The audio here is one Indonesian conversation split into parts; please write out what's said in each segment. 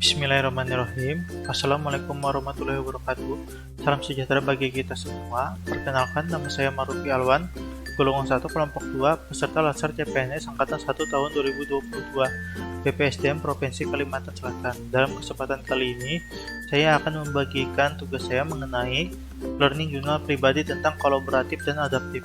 Bismillahirrahmanirrahim. Assalamualaikum warahmatullahi wabarakatuh. Salam sejahtera bagi kita semua. Perkenalkan, nama saya Marufi Alwan, golongan 1 kelompok 2, peserta Latsar CPNS Angkatan 1 tahun 2022, BPSDM Provinsi Kalimantan Selatan. Dalam kesempatan kali ini, saya akan membagikan tugas saya mengenai learning jurnal pribadi tentang kolaboratif dan adaptif.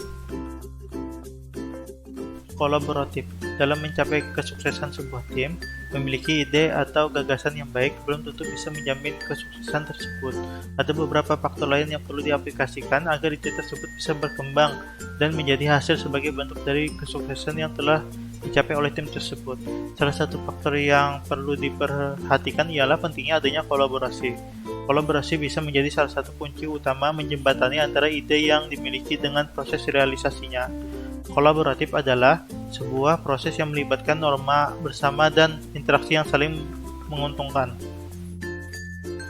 Kolaboratif. Dalam mencapai kesuksesan sebuah tim, memiliki ide atau gagasan yang baik belum tentu bisa menjamin kesuksesan tersebut. Ada beberapa faktor lain yang perlu diaplikasikan agar ide tersebut bisa berkembang dan menjadi hasil sebagai bentuk dari kesuksesan yang telah dicapai oleh tim tersebut. Salah satu faktor yang perlu diperhatikan ialah pentingnya adanya kolaborasi. Kolaborasi bisa menjadi salah satu kunci utama menjembatani antara ide yang dimiliki dengan proses realisasinya. Kolaboratif adalah sebuah proses yang melibatkan norma bersama dan interaksi yang saling menguntungkan.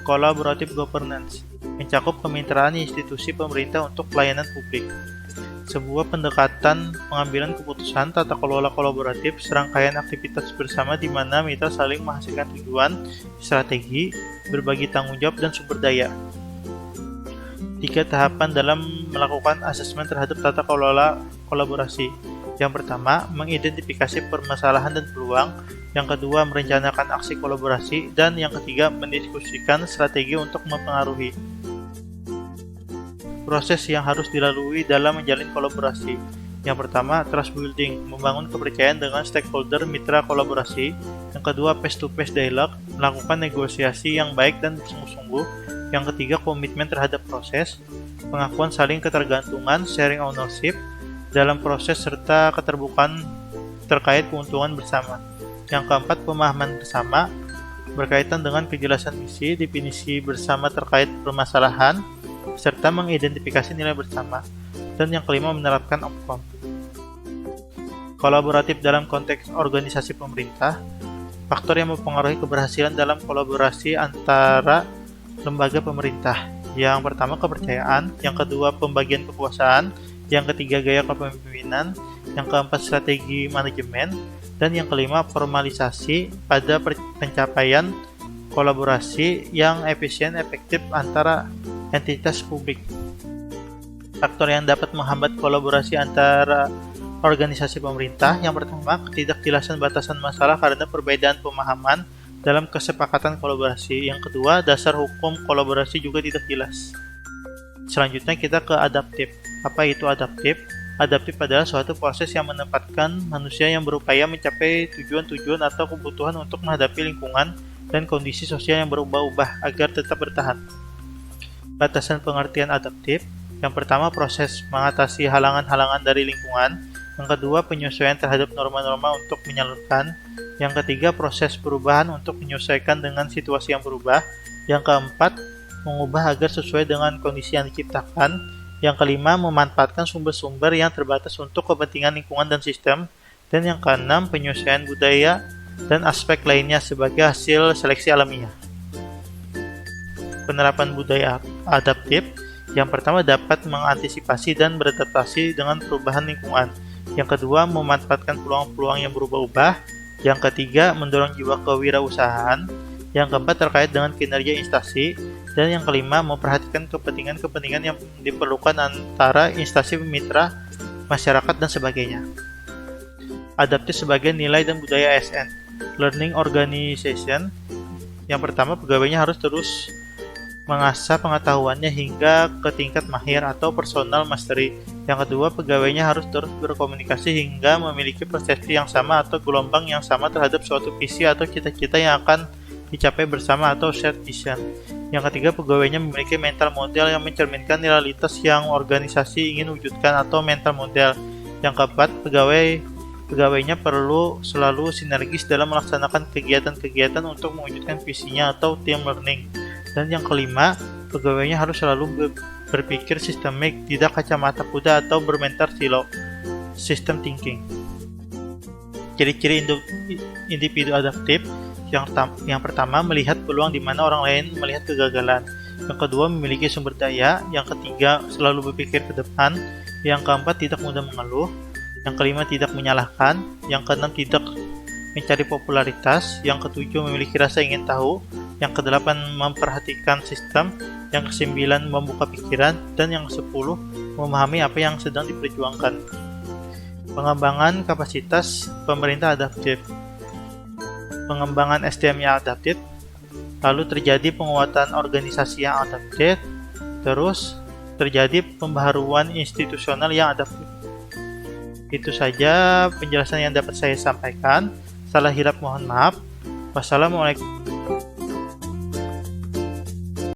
Collaborative governance mencakup kemitraan institusi pemerintah untuk pelayanan publik. Sebuah pendekatan pengambilan keputusan tata kelola kolaboratif, serangkaian aktivitas bersama di mana mitra saling menghasilkan tujuan, strategi, berbagi tanggung jawab, dan sumber daya. 3 tahapan dalam melakukan asesmen terhadap tata kelola kolaborasi. Yang pertama, mengidentifikasi permasalahan dan peluang. Yang kedua, merencanakan aksi kolaborasi. Dan yang ketiga, mendiskusikan strategi untuk mempengaruhi. Proses yang harus dilalui dalam menjalin kolaborasi. Yang pertama, trust building, membangun kepercayaan dengan stakeholder mitra kolaborasi. Yang kedua, face-to-face dialogue, melakukan negosiasi yang baik dan bersungguh-sungguh. Yang ketiga, komitmen terhadap proses, pengakuan saling ketergantungan, sharing ownership dalam proses, serta keterbukaan terkait keuntungan bersama. Yang keempat, pemahaman bersama, berkaitan dengan kejelasan misi, definisi bersama terkait permasalahan, serta mengidentifikasi nilai bersama. Dan yang kelima, menerapkan outcome. Kolaboratif dalam konteks organisasi pemerintah. Faktor yang mempengaruhi keberhasilan dalam kolaborasi antara lembaga pemerintah. Yang pertama, kepercayaan. Yang kedua, pembagian kekuasaan. Yang ketiga, gaya kepemimpinan. Yang keempat, strategi manajemen. Dan yang kelima, formalisasi pada pencapaian kolaborasi yang efisien efektif antara entitas publik. Faktor yang dapat menghambat kolaborasi antara organisasi pemerintah. Yang pertama, ketidakjelasan batasan masalah karena perbedaan pemahaman dalam kesepakatan kolaborasi. Yang kedua, dasar hukum kolaborasi juga tidak jelas. Selanjutnya kita ke adaptif. Apa itu adaptif? Adaptif adalah suatu proses yang menempatkan manusia yang berupaya mencapai tujuan-tujuan atau kebutuhan untuk menghadapi lingkungan dan kondisi sosial yang berubah-ubah agar tetap bertahan. Batasan pengertian adaptif. Yang pertama, proses mengatasi halangan-halangan dari lingkungan. Yang kedua, penyesuaian terhadap norma-norma untuk menyalurkan. Yang ketiga, proses perubahan untuk menyesuaikan dengan situasi yang berubah. Yang keempat, mengubah agar sesuai dengan kondisi yang diciptakan. Yang kelima, memanfaatkan sumber-sumber yang terbatas untuk kepentingan lingkungan dan sistem. Dan yang keenam, penyesuaian budaya dan aspek lainnya sebagai hasil seleksi alamiah. Penerapan budaya adaptif. Yang pertama, dapat mengantisipasi dan beradaptasi dengan perubahan lingkungan. Yang kedua, memanfaatkan peluang-peluang yang berubah-ubah. Yang ketiga, mendorong jiwa kewirausahaan. Yang keempat, terkait dengan kinerja instansi. Dan yang kelima, memperhatikan kepentingan-kepentingan yang diperlukan antara instansi mitra, masyarakat, dan sebagainya. Adaptif sebagai nilai dan budaya ASN. Learning Organization. Yang pertama, pegawainya harus terus mengasah pengetahuannya hingga ke tingkat mahir atau personal mastery. Yang kedua, pegawainya harus terus berkomunikasi hingga memiliki persepsi yang sama atau gelombang yang sama terhadap suatu visi atau cita-cita yang akan dicapai bersama atau shared vision. Yang ketiga, pegawainya memiliki mental model yang mencerminkan realitas yang organisasi ingin wujudkan atau mental model. Yang keempat, pegawainya perlu selalu sinergis dalam melaksanakan kegiatan-kegiatan untuk mewujudkan visinya atau team learning. Dan yang kelima, pegawainya harus selalu berpikir sistemik, tidak kacamata kuda atau bermental silo, system thinking. Ciri-ciri individu adaptif. Yang pertama, melihat peluang di mana orang lain melihat kegagalan. Yang kedua, memiliki sumber daya. Yang ketiga, selalu berpikir ke depan. Yang keempat, tidak mudah mengeluh. Yang kelima, tidak menyalahkan. Yang keenam, tidak mencari popularitas. Yang ketujuh, memiliki rasa ingin tahu. Yang kedelapan, memperhatikan sistem. Yang kesembilan, membuka pikiran. Dan yang ke-10, memahami apa yang sedang diperjuangkan. Pengembangan kapasitas pemerintah adaptif. Pengembangan SDM yang adaptif, lalu terjadi penguatan organisasi yang adaptif, terus terjadi pembaharuan institusional yang adaptif. Itu saja penjelasan yang dapat saya sampaikan. Salah hilap mohon maaf. Wassalamualaikum.